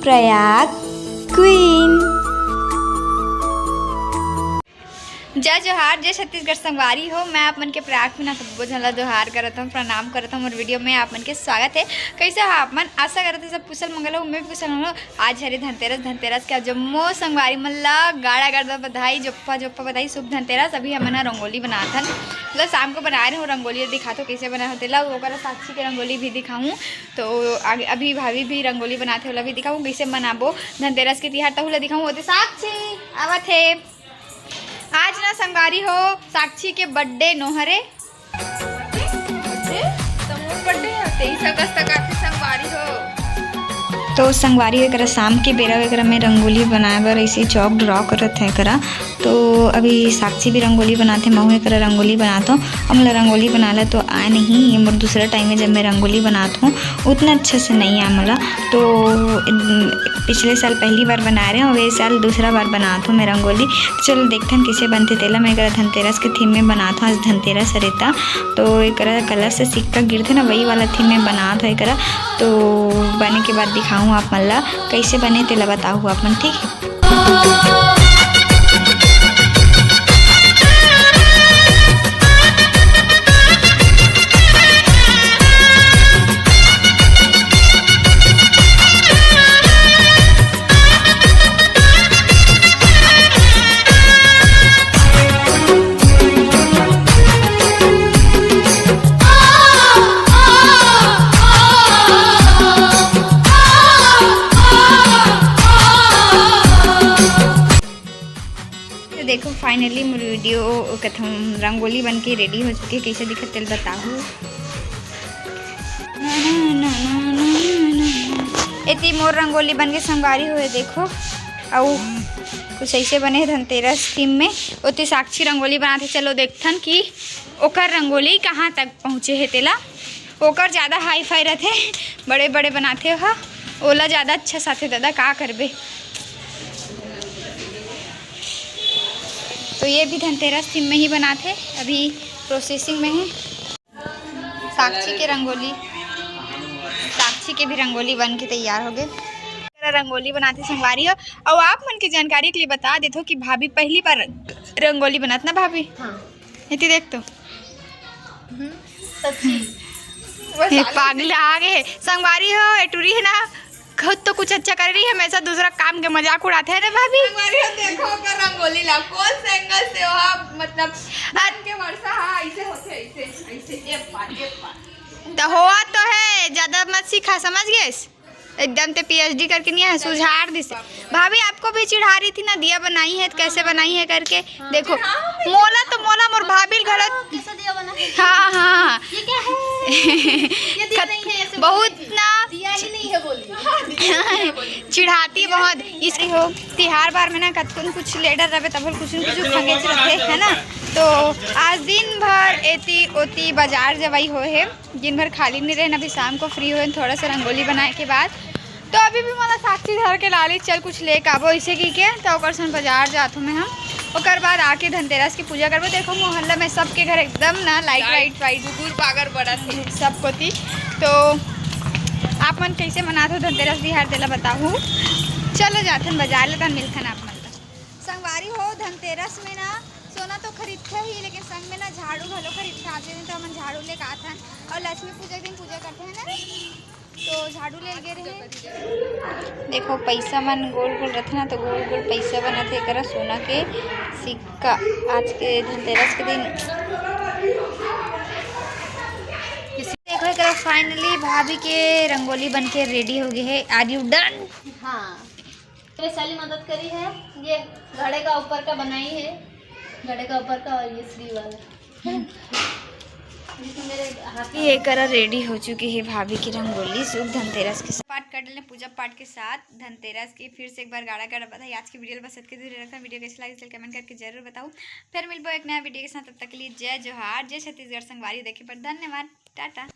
Prayag queen. जय जोहार, जय छत्तीसगढ़ संगवारी हो। मैं आप मन के प्रयाग में ना सबको झला जोहार करत हूँ, प्रणाम करत हूँ और वीडियो में आप मन के स्वागत है। कैसे हो आप मन? आशा करते हैं सब कुशल मंगल हो। मैं भी कुशल मंगल। आज हरे धनतेरस के जम्मो संगवारी मन ला गाड़ा गाड़ा बधाई, जोप्पा बधाई, शुभ धनतेरस। अभी हम ना रंगोली बनाथन, मतलब शाम को बना रहे हो रंगोली। दिखाते कैसे बना होते ला, वो साक्षी के रंगोली भी दिखाऊँ। तो अभी भाभी भी रंगोली बनाते होला भी दिखाऊँ कैसे बनाबो धनतेरस के तिहार तहु ला दिखाऊँ। होते साक्षी आवत है। आज ना संगवारी हो साक्षी के बर्थडे नोहरे बर्थडे है 23 अगस्त तक आपकी संगवारी हो। तो संगवारी एक शाम के बेरा वगैरह में रंगोली बनाए बर ऐसे चौक ड्रॉ करत है करा। तो अभी साक्षी भी रंगोली बनाते, मैं करा रंगोली बनाता हूँ। अब मतलब रंगोली बनाला तो आए नहीं, ये मोर दूसरा टाइम है जब मैं रंगोली बनाता हूँ उतना अच्छा से नहीं आया मला। तो पिछले साल पहली बार बना रहे हैं और ये साल दूसरा बार बनाता हूँ मैं रंगोली। चलो देखते हैं कैसे बनते तेला। मैं करा धनतेरस के थीम में बनाता हूँ। आज धनतेरस रहता तो एक कलर से सिक्का गिरते ना, वही वाला थीम में बनाता है करा। तो बने के बाद दिखाऊँ आप मन ला कैसे बने तेला बताऊँ आप मन, ठीक है। देखो फाइनली वीडियो कथम रंगोली बन के रेडी हो चुकी है। कैसे दिखत तेल बताऊँ। इतनी मोर रंगोली बन के संगवारी हुए देखो। और कुछ ऐसे बने धनतेरस थीम में। उतनी साक्षी रंगोली बनाते। चलो देखथन कि ओकर रंगोली कहाँ तक पहुँचे है तेला। ओकर ज़्यादा हाई फाई रहते, बड़े बड़े बनाते हो, ओला ज़्यादा अच्छा साथे दादा का करबे। तो ये भी धनतेरस थीम में ही बनाते, अभी प्रोसेसिंग में है। साक्षी के भी रंगोली बन के तैयार हो गए। रंगोली बनाते संगवारी हो। और आप मन की जानकारी के लिए बता देते हो कि भाभी पहली बार रंगोली बनात ना भाभी। हाँ। इतनी देख तो पागल आ गए संगवारी हो। एटूरी है ना, खुद तो कुछ अच्छा कर रही है, हमेशा दूसरा काम के मजाक उड़ाते हैं ना भाभी। देखो कर रंगोली ला कौन से एंगल से हो, मतलब के वर्षा हाँ ऐसे होते ऐसे एक बार तो हुआ तो है। ज्यादा मत सीखा, समझ गए? एकदम ते पीएचडी करके नहीं है, सुझार दी से भाभी आपको भी चिढ़ा रही थी ना, दिया बनाई है तो कैसे बनाई है करके। हाँ, देखो मोला मोर भाभी गलत। हाँ हाँ ये क्या है? ये दिया नहीं है, ऐसे बहुत ना दिया ही नहीं है बोली। चिढ़ाती बहुत इसकी हो। तिहार बार में ना कतकुन कुछ लेडर रहे तब कुछ खंगेच रहे है ना। तो आज दिन भर एती ओती बाजार जवाई हो है, दिन भर खाली नहीं रहे। अभी शाम को फ्री हो थोड़ा सा रंगोली बनाए के बाद। तो अभी भी मतलब साक्षी घर के लाली चल कुछ ले आबो इसे की के। तो ओकर बाजार जात मैं हम ओकर बाद आके धनतेरस की पूजा करबो। देखो मोहल्ला में सबके घर एकदम ना लाइट वाइट गुड़ पागर बड़ा थे सबको थी। तो आप मन कैसे मनाते हो धनतेरस तिहार तेला बताऊँ। चलो जाथन बाजार लेथन मिलथन आप मन ला। संगवारी हो धनतेरस में ना सोना तो खरीदते ही, लेकिन संग में ना झाड़ू घलो खरीदते आते हैं। तो हम झाड़ू ले आथन और लक्ष्मी पूजा के दिन पूजा करते हैं ना, तो झाड़ू ले गए रहे। देखो पैसा मन गोल गोल रहते ना, तो गोल गोल पैसा बनाते करा सोना के सिक्का। आज के धनतेरस के दिन देखो करा फाइनली भाभी के रंगोली बन के रेडी हो गई है। Are you done? हाँ मेरे साली मदद करी है। ये घड़े का ऊपर का बनाई है, घड़े का ऊपर का, और ये श्री वाला ये करा रेडी हो चुकी है भाभी की रंगोली शुभ धनतेरस के साथ। पाठ कर लें पूजा पाठ के साथ धनतेरस की। फिर से एक बार गाड़ा गाड़ा बताइए। आज की वीडियो बस इतने दूर रखा। वीडियो कैसे लगी चल कमेंट करके जरूर बताऊँ। फिर मिलबो एक नया वीडियो के साथ, तब तक के लिए जय जोहार, जय छत्तीसगढ़ संगवारी। देखे पर धन्यवाद, टाटा।